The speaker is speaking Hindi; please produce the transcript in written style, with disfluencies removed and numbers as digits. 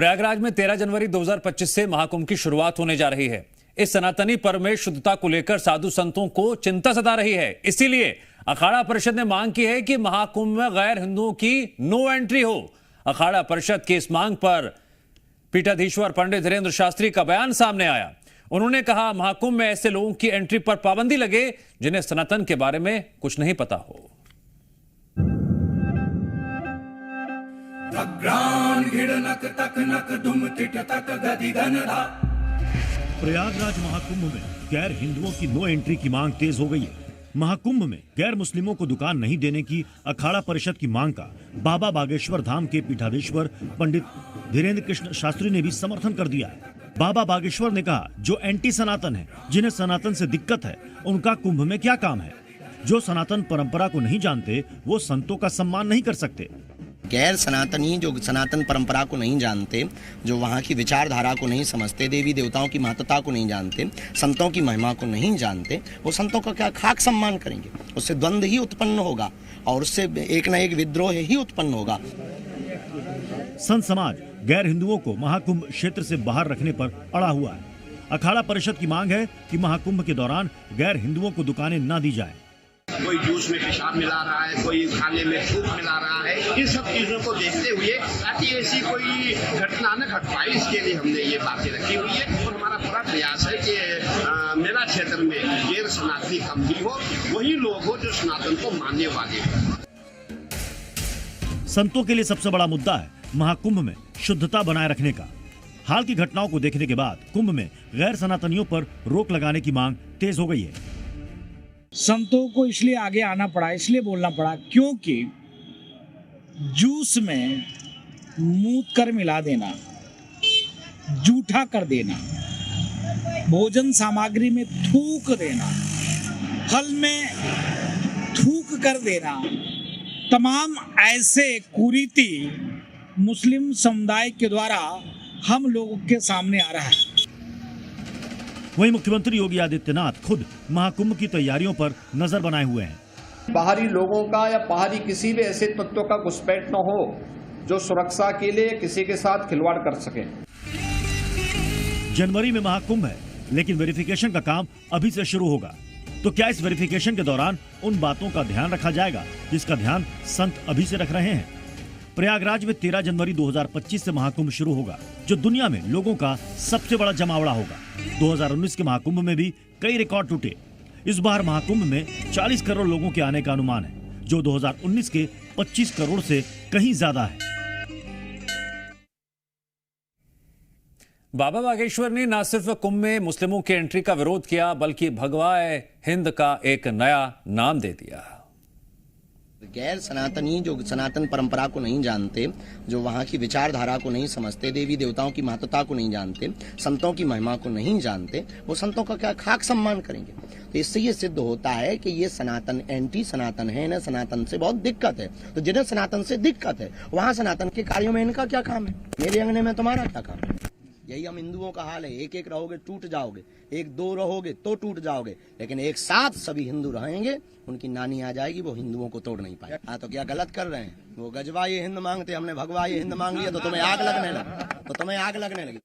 प्रयागराज में 13 जनवरी 2025 से महाकुंभ की शुरुआत होने जा रही है। इस सनातनी पर्व में शुद्धता को लेकर साधु संतों को चिंता सता रही है। इसीलिए अखाड़ा परिषद ने मांग की है कि महाकुंभ में गैर हिंदुओं की नो एंट्री हो। अखाड़ा परिषद की इस मांग पर पीठाधीश्वर पंडित धीरेन्द्र शास्त्री का बयान सामने आया। उन्होंने कहा, महाकुंभ में ऐसे लोगों की एंट्री पर पाबंदी लगे जिन्हें सनातन के बारे में कुछ नहीं पता हो। प्रयागराज महाकुंभ में गैर हिंदुओं की नो एंट्री की मांग तेज हो गई है। महाकुंभ में गैर मुस्लिमों को दुकान नहीं देने की अखाड़ा परिषद की मांग का बाबा बागेश्वर धाम के पीठाधीश्वर पंडित धीरेन्द्र कृष्ण शास्त्री ने भी समर्थन कर दिया है। बाबा बागेश्वर ने कहा, जो एंटी सनातन है, जिन्हें सनातन से दिक्कत है, उनका कुंभ में क्या काम है। जो सनातन परंपरा को नहीं जानते वो संतों का सम्मान नहीं कर सकते। गैर सनातनी जो सनातन परंपरा को नहीं जानते, जो वहाँ की विचारधारा को नहीं समझते, देवी देवताओं की महत्ता को नहीं जानते, संतों की महिमा को नहीं जानते, वो संतों का क्या खाक सम्मान करेंगे। उससे द्वंद्व ही उत्पन्न होगा और उससे एक न एक विद्रोह ही उत्पन्न होगा। संत समाज गैर हिंदुओं को महाकुंभ क्षेत्र से बाहर रखने पर अड़ा हुआ है। अखाड़ा परिषद की मांग है कि महाकुंभ के दौरान गैर हिंदुओं को दुकानें न दी जाए। कोई जूस में पेशाब मिला रहा है, कोई खाने में थूक मिला रहा है। इन सब चीजों को देखते हुए ताकि ऐसी कोई घटना न घट पाए, इसके लिए हमने ये बातें रखी हुई है। और हमारा पूरा प्रयास है कि मेरा क्षेत्र में गैर सनातनी कम ही हो, वही लोग हो जो सनातन को मानने वाले हो। संतों के लिए सबसे बड़ा मुद्दा है महाकुंभ में शुद्धता बनाए रखने का। हाल की घटनाओं को देखने के बाद कुंभ में गैर सनातनियों पर रोक लगाने की मांग तेज हो गई है। संतों को इसलिए आगे आना पड़ा, इसलिए बोलना पड़ा क्योंकि जूस में मूत कर मिला देना, जूठा कर देना, भोजन सामग्री में थूक देना, फल में थूक कर देना, तमाम ऐसे कुरीति मुस्लिम समुदाय के द्वारा हम लोगों के सामने आ रहा है। वहीं मुख्यमंत्री योगी आदित्यनाथ खुद महाकुंभ की तैयारियों पर नजर बनाए हुए हैं। बाहरी लोगों का या बाहरी किसी भी ऐसे तत्वों का घुसपैठ न हो जो सुरक्षा के लिए किसी के साथ खिलवाड़ कर सके। जनवरी में महाकुंभ है, लेकिन वेरिफिकेशन का काम अभी से शुरू होगा। तो क्या इस वेरिफिकेशन के दौरान उन बातों का ध्यान रखा जाएगा जिसका ध्यान संत अभी से रख रहे हैं। प्रयागराज में 13 जनवरी 2025 से महाकुंभ शुरू होगा, जो दुनिया में लोगों का सबसे बड़ा जमावड़ा होगा। 2019 के महाकुंभ में भी कई रिकॉर्ड टूटे। इस बार महाकुंभ में 40 करोड़ लोगों के आने का अनुमान है, जो 2019 के 25 करोड़ से कहीं ज्यादा है। बाबा बागेश्वर ने न सिर्फ कुंभ में मुस्लिमों की एंट्री का विरोध किया, बल्कि भगवाए हिंद का एक नया नाम दे दिया। गैर सनातनी जो सनातन परंपरा को नहीं जानते, जो वहाँ की विचारधारा को नहीं समझते, देवी देवताओं की महत्ता को नहीं जानते, संतों की महिमा को नहीं जानते, वो संतों का क्या खाक सम्मान करेंगे। तो इससे ये सिद्ध होता है कि ये सनातन एंटी सनातन है, इन्हें सनातन से बहुत दिक्कत है। तो जिन्हें सनातन से दिक्कत है, वहाँ सनातन के कार्यों में इनका क्या काम है। मेरे अंगने में तुम्हारा क्या काम है। यही हम हिंदुओं का हाल है। एक एक रहोगे टूट जाओगे, एक दो रहोगे तो टूट जाओगे, लेकिन एक साथ सभी हिंदू रहेंगे, उनकी नानी आ जाएगी, वो हिंदुओं को तोड़ नहीं पाए। हाँ, तो क्या गलत कर रहे हैं। वो गजवा ये हिंद मांगते, हमने भगवा ये हिंद मांग लिया तो तुम्हें आग लगने लगी।